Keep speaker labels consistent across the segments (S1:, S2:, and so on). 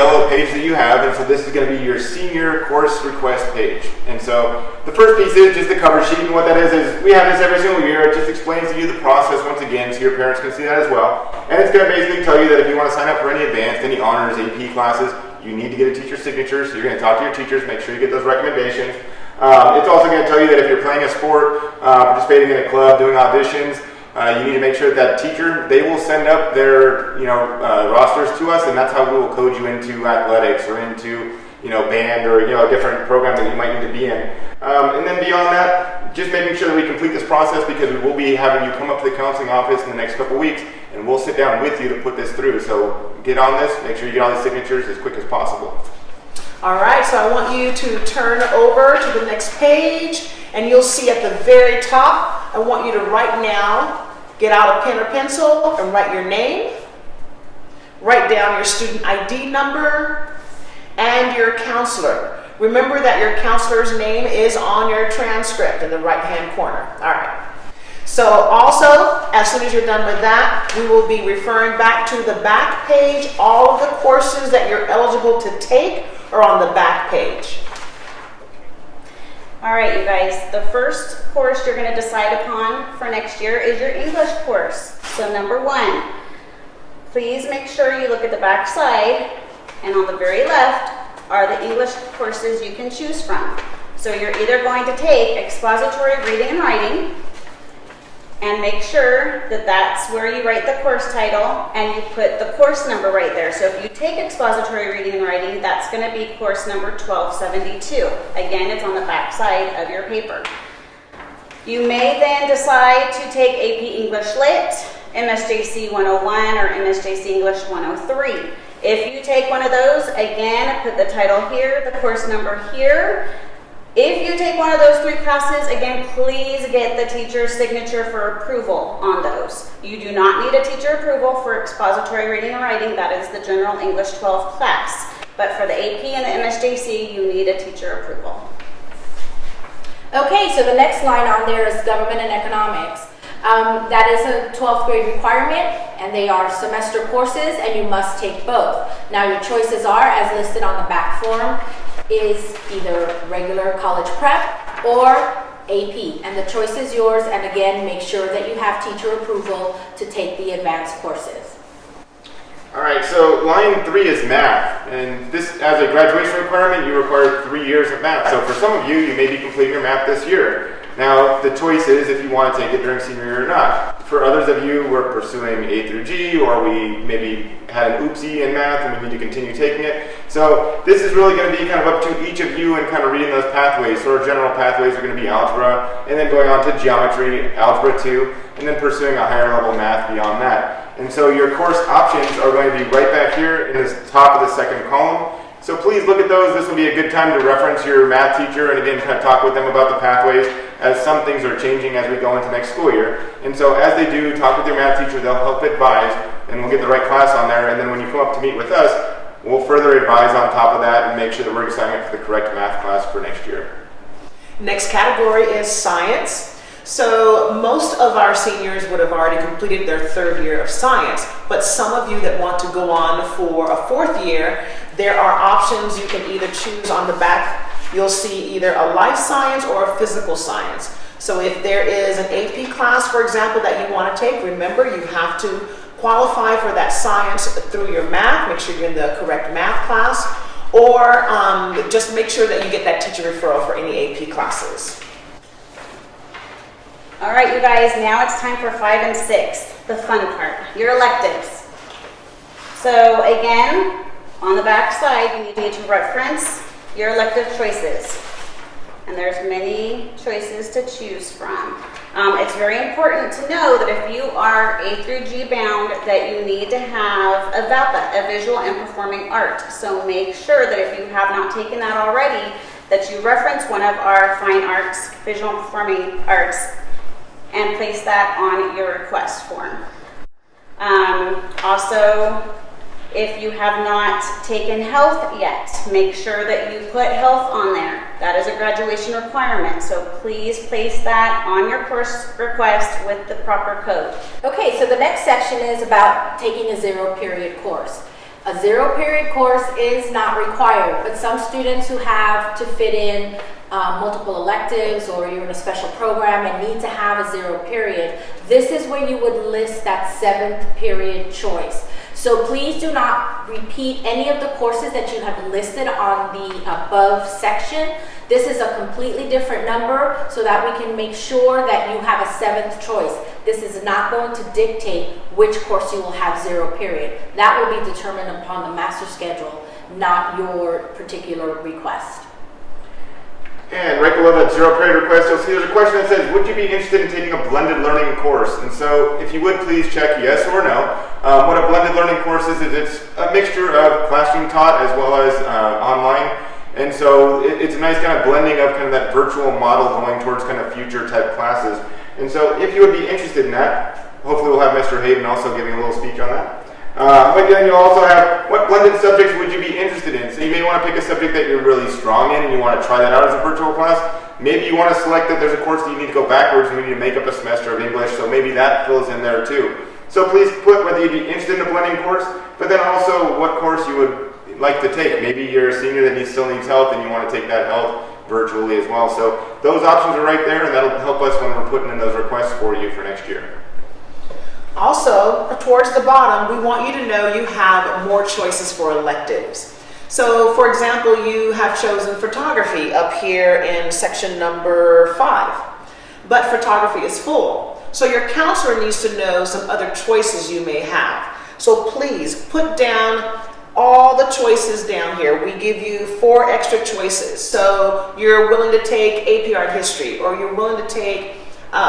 S1: yellow page that you have, and so this is going to be your senior course request page. And so the first piece is just the cover sheet, and what that is we have this every single year. It just explains to you the process once again, so your parents can see that as well. And it's going to basically tell you that if you want to sign up for any advanced, any honors, AP classes, you need to get a teacher's signature, so you're going to talk to your teachers, make sure you get those recommendations. It's also going to tell you that if you're playing a sport, participating in a club, doing auditions, you need to make sure that teacher, they will send up their rosters to us, and that's how we will code you into athletics or into band or a different program that you might need to be in. And then beyond that, just making sure that we complete this process, because we will be having you come up to the counseling office in the next couple weeks, and we'll sit down with you to put this through. So get on this, make sure you get all the signatures as quick as possible.
S2: All right, so I want you to turn over to the next page, and you'll see at the very top, I want you to right now get out a pen or pencil and write your name, write down your student ID number, and your counselor. Remember that your counselor's name is on your transcript in the right-hand corner. All right. So also, as soon as you're done with that, we will be referring back to the back page. All of the courses that you're eligible to take are on the back page.
S3: All right, you guys, the first course you're going to decide upon for next year is your English course. So number 1, please make sure you look at the back side, and on the very left are the English courses you can choose from. So you're either going to take expository reading and writing, and make sure that that's where you write the course title and you put the course number right there. So if you take expository reading and writing, that's going to be course number 1272. Again, it's on the back side of your paper. You may then decide to take AP English Lit, MSJC 101, or MSJC English 103. If you take one of those, again, put the title here, the course number here. If you take one of those 3 classes, again, please get the teacher's signature for approval on those. You do not need a teacher approval for expository reading and writing. That is the General English 12 class. But for the AP and the MSJC, you need a teacher approval.
S4: Okay, so the next line on there is government and economics. That is a 12th grade requirement, and they are semester courses, and you must take both. Now your choices are, as listed on the back form, is either regular college prep or AP, and the choice is yours. And again, make sure that you have teacher approval to take the advanced courses.
S1: All right, so line 3 is math, and this, as a graduation requirement, you require 3 years of math. So for some of you, you may be completing your math this year. Now, the choice is if you want to take it during senior year or not. For others of you, we're pursuing A through G, or we maybe had an oopsie in math and we need to continue taking it. So this is really going to be kind of up to each of you and kind of reading those pathways. So our general pathways are going to be algebra, and then going on to geometry, algebra 2, and then pursuing a higher level math beyond that. And so your course options are going to be right back here in the top of the second column. So please look at those. This will be a good time to reference your math teacher and again kind of talk with them about the pathways, as some things are changing as we go into next school year. And so as they do, talk with your math teacher, they'll help advise, and we'll get the right class on there. And then when you come up to meet with us, we'll further advise on top of that and make sure that we're signing up for the correct math class for next year.
S2: Next category is science. So most of our seniors would have already completed their 3rd year of science, but some of you that want to go on for a 4th year, there are options you can either choose. On the back, you'll see either a life science or a physical science. So if there is an AP class, for example, that you want to take, remember you have to qualify for that science through your math. Make sure you're in the correct math class, or just make sure that you get that teacher referral for any AP classes.
S3: All right, you guys, now it's time for 5 and 6, the fun part, your electives. So again, on the back side, you need to reference your elective choices. And there's many choices to choose from. It's very important to know that if you are A through G bound, that you need to have a VAPA, a visual and performing art. So make sure that if you have not taken that already, that you reference one of our fine arts, visual and performing arts, and place that on your request form. Also, if you have not taken health yet, make sure that you put health on there. That is a graduation requirement, so please place that on your course request with the proper code.
S4: Okay, so the next section is about taking a 0 period course. A 0 period course is not required, but some students who have to fit in multiple electives, or you're in a special program and need to have a 0 period, this is where you would list that 7th period choice. So please do not repeat any of the courses that you have listed on the above section. This is a completely different number so that we can make sure that you have a 7th choice. This is not going to dictate which course you will have 0 period. That will be determined upon the master schedule, not your particular request.
S1: And right below that 0 period request, you'll see there's a question that says, would you be interested in taking a blended learning course? And so if you would, please check yes or no. What a blended learning course is it's a mixture of classroom taught as well as online. And so it's a nice kind of blending of kind of that virtual model going towards kind of future type classes. And so if you would be interested in that, hopefully we'll have Mr. Hayden also giving a little speech on that. But then you'll also have what blended subjects would you be interested in. So you may want to pick a subject that you're really strong in and you want to try that out as a virtual class. Maybe you want to select that there's a course that you need to go backwards and we need to make up a semester of English, so maybe that fills in there too. So please put whether you'd be interested in a blending course, but then also what course you would like to take. Maybe you're a senior that still needs help and you want to take that help virtually as well. So those options are right there, and that'll help us when we're putting in those requests for you for next year.
S2: Also, towards the bottom, we want you to know you have more choices for electives. So, for example, you have chosen photography up here in section number 5, but photography is full. So your counselor needs to know some other choices you may have. So please put down all the choices down here. We give you 4 extra choices. So you're willing to take AP Art History, or you're willing to take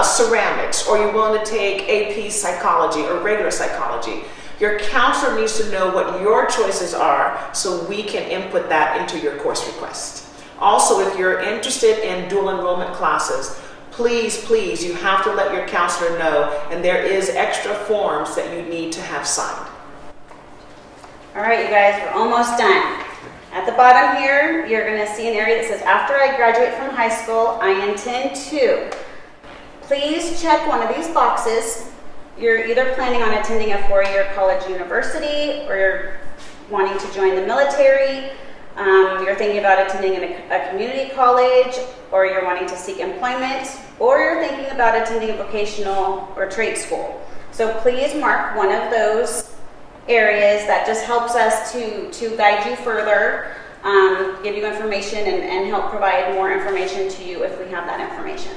S2: ceramics, or you're willing to take AP Psychology or regular psychology. Your counselor needs to know what your choices are so we can input that into your course request. Also, if you're interested in dual enrollment classes, please, you have to let your counselor know, and there is extra forms that you need to have signed.
S3: All right, you guys, we're almost done. At the bottom here, you're going to see an area that says, after I graduate from high school, I intend to. Please check one of these boxes. You're either planning on attending a 4-year college university, or you're wanting to join the military, you're thinking about attending a community college, or you're wanting to seek employment, or you're thinking about attending a vocational or trade school. So please mark one of those areas. That just helps us to guide you further, give you information, and help provide more information to you if we have that information.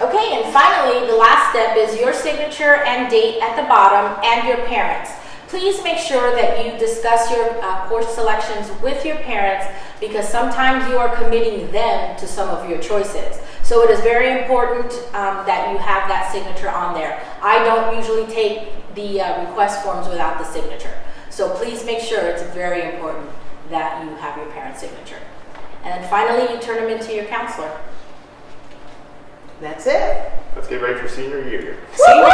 S4: Okay, and finally, the last step is your signature and date at the bottom, and your parents. Please make sure that you discuss your course selections with your parents, because sometimes you are committing them to some of your choices. So it is very important that you have that signature on there. I don't usually take the request forms without the signature. So please make sure, it's very important that you have your parents' signature. And then finally, you turn them into your counselor.
S2: That's it.
S1: Let's get ready for senior year.
S2: Senior